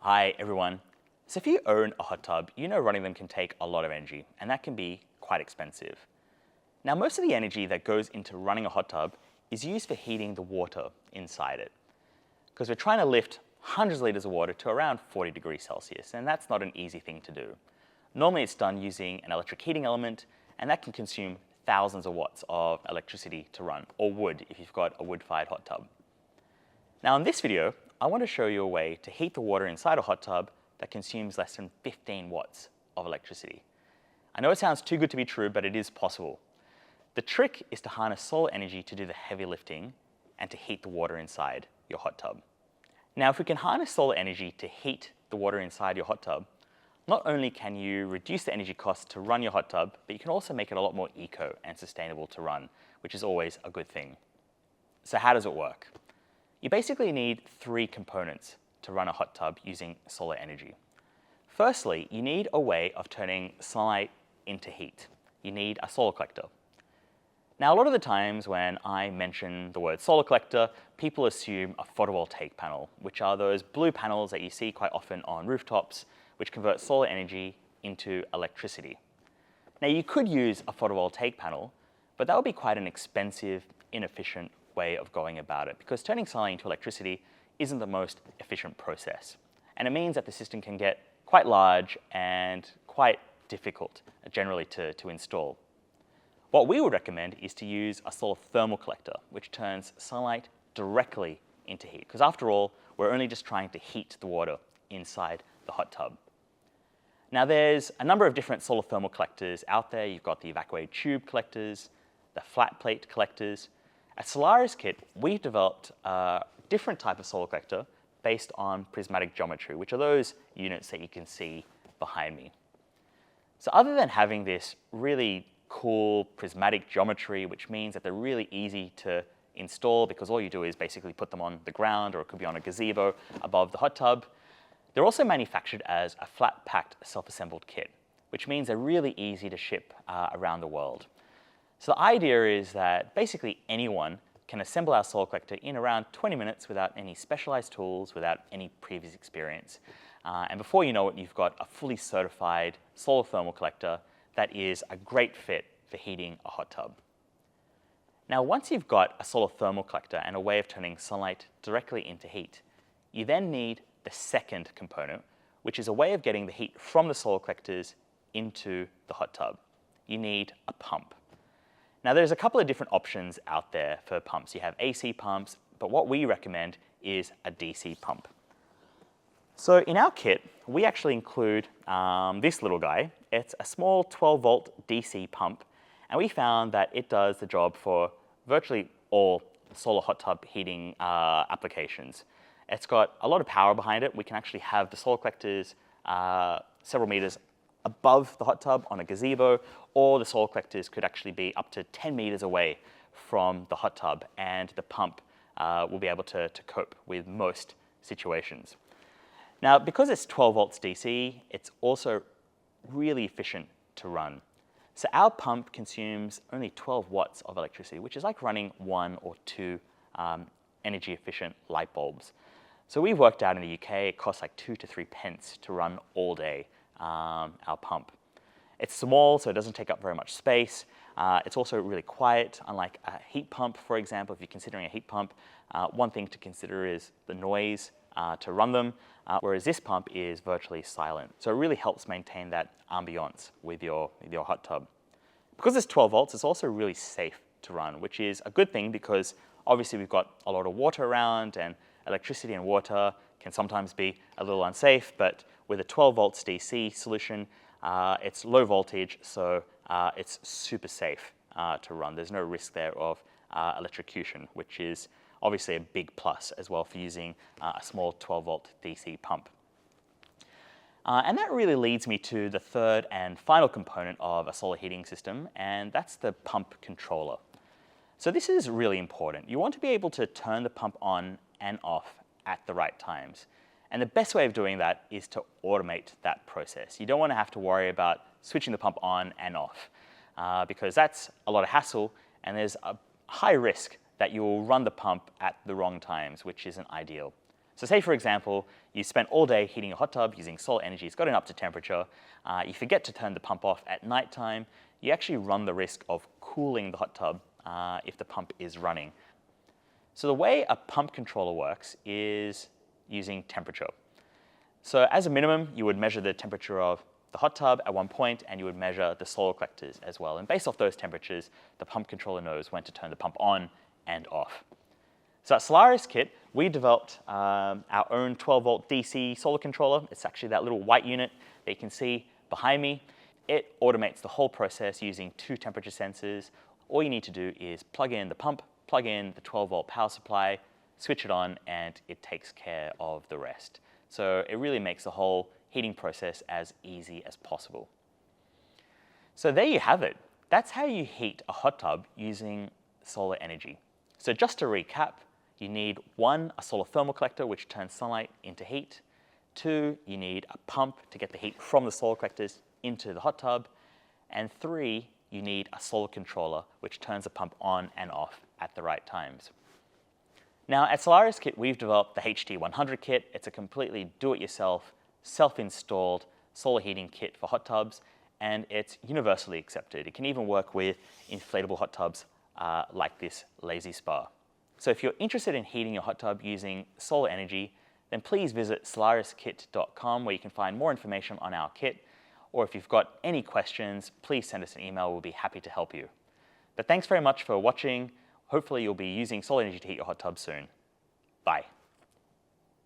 Hi everyone. So if you own a hot tub, you know running them can take a lot of energy, and that can be quite expensive. Now most of the energy that goes into running a hot tub is used for heating the water inside it. Because we're trying to lift hundreds of liters of water to around 40 degrees Celsius, and that's not an easy thing to do. Normally it's done using an electric heating element, and that can consume thousands of watts of electricity to run, or wood if you've got a wood-fired hot tub. Now in this video, I want to show you a way to heat the water inside a hot tub that consumes less than 15 watts of electricity. I know it sounds too good to be true, but it is possible. The trick is to harness solar energy to do the heavy lifting and to heat the water inside your hot tub. Now, if we can harness solar energy to heat the water inside your hot tub, not only can you reduce the energy costs to run your hot tub, but you can also make it a lot more eco and sustainable to run, which is always a good thing. So how does it work? You basically need three components to run a hot tub using solar energy. Firstly, you need a way of turning sunlight into heat. You need a solar collector. Now, a lot of the times when I mention the word solar collector, people assume a photovoltaic panel, which are those blue panels that you see quite often on rooftops, which convert solar energy into electricity. Now, you could use a photovoltaic panel, but that would be quite an expensive, inefficient way of going about it, because turning sunlight into electricity isn't the most efficient process. And it means that the system can get quite large and quite difficult generally to install. What we would recommend is to use a solar thermal collector, which turns sunlight directly into heat, because after all, we're only just trying to heat the water inside the hot tub. Now there's a number of different solar thermal collectors out there. You've got the evacuated tube collectors, the flat plate collectors. At SolarisKit, we've developed a different type of solar collector based on prismatic geometry, which are those units that you can see behind me. So other than having this really cool prismatic geometry, which means that they're really easy to install because all you do is basically put them on the ground, or it could be on a gazebo above the hot tub, they're also manufactured as a flat-packed self-assembled kit, which means they're really easy to ship around the world. So the idea is that basically anyone can assemble our solar collector in around 20 minutes without any specialized tools, without any previous experience. And before you know it, you've got a fully certified solar thermal collector that is a great fit for heating a hot tub. Now, once you've got a solar thermal collector and a way of turning sunlight directly into heat, you then need the second component, which is a way of getting the heat from the solar collectors into the hot tub. You need a pump. Now, there's a couple of different options out there for pumps. You have AC pumps, but what we recommend is a DC pump. So in our kit, we actually include this little guy. It's a small 12-volt DC pump, and we found that it does the job for virtually all solar hot tub heating applications. It's got a lot of power behind it. We can actually have the solar collectors several meters above the hot tub on a gazebo, or the solar collectors could actually be up to 10 meters away from the hot tub, and the pump will be able to cope with most situations. Now, because it's 12 volts DC, it's also really efficient to run. So our pump consumes only 12 watts of electricity, which is like running 1 or 2 energy efficient light bulbs. So we've worked out in the UK, it costs like 2 to 3 pence to run all day, our pump. It's small, so it doesn't take up very much space. It's also really quiet, unlike a heat pump, for example. If you're considering a heat pump, one thing to consider is the noise to run them, whereas this pump is virtually silent. So it really helps maintain that ambiance with your hot tub. Because it's 12 volts, it's also really safe to run, which is a good thing because obviously we've got a lot of water around, and electricity and water can sometimes be a little unsafe, but with a 12 volts DC solution, it's low voltage, so it's super safe to run. There's no risk there of electrocution, which is obviously a big plus as well for using a small 12 volt DC pump. And that really leads me to the third and final component of a solar heating system, and that's the pump controller. So this is really important. You want to be able to turn the pump on and off at the right times. And the best way of doing that is to automate that process. You don't want to have to worry about switching the pump on and off because that's a lot of hassle, and there's a high risk that you will run the pump at the wrong times, which isn't ideal. So say, for example, you spent all day heating a hot tub using solar energy, it's gotten up to temperature, you forget to turn the pump off at nighttime, you actually run the risk of cooling the hot tub if the pump is running. So the way a pump controller works is using temperature. So as a minimum, you would measure the temperature of the hot tub at one point, and you would measure the solar collectors as well. And based off those temperatures, the pump controller knows when to turn the pump on and off. So at SolarisKit, we developed our own 12-volt DC solar controller. It's actually that little white unit that you can see behind me. It automates the whole process using 2 temperature sensors. All you need to do is plug in the pump, plug in the 12-volt power supply, switch it on, and it takes care of the rest. So it really makes the whole heating process as easy as possible. So there you have it. That's how you heat a hot tub using solar energy. So just to recap, you need 1, a solar thermal collector, which turns sunlight into heat. 2, you need a pump to get the heat from the solar collectors into the hot tub. And 3, you need a solar controller, which turns the pump on and off at the right times. Now at SolarisKit, we've developed the HT100 kit. It's a completely do-it-yourself, self-installed solar heating kit for hot tubs, and it's universally accepted. It can even work with inflatable hot tubs like this Lazy Spa. So if you're interested in heating your hot tub using solar energy, then please visit SolarisKit.com, where you can find more information on our kit. Or if you've got any questions, please send us an email. We'll be happy to help you. But thanks very much for watching. Hopefully you'll be using solar energy to heat your hot tub soon. Bye.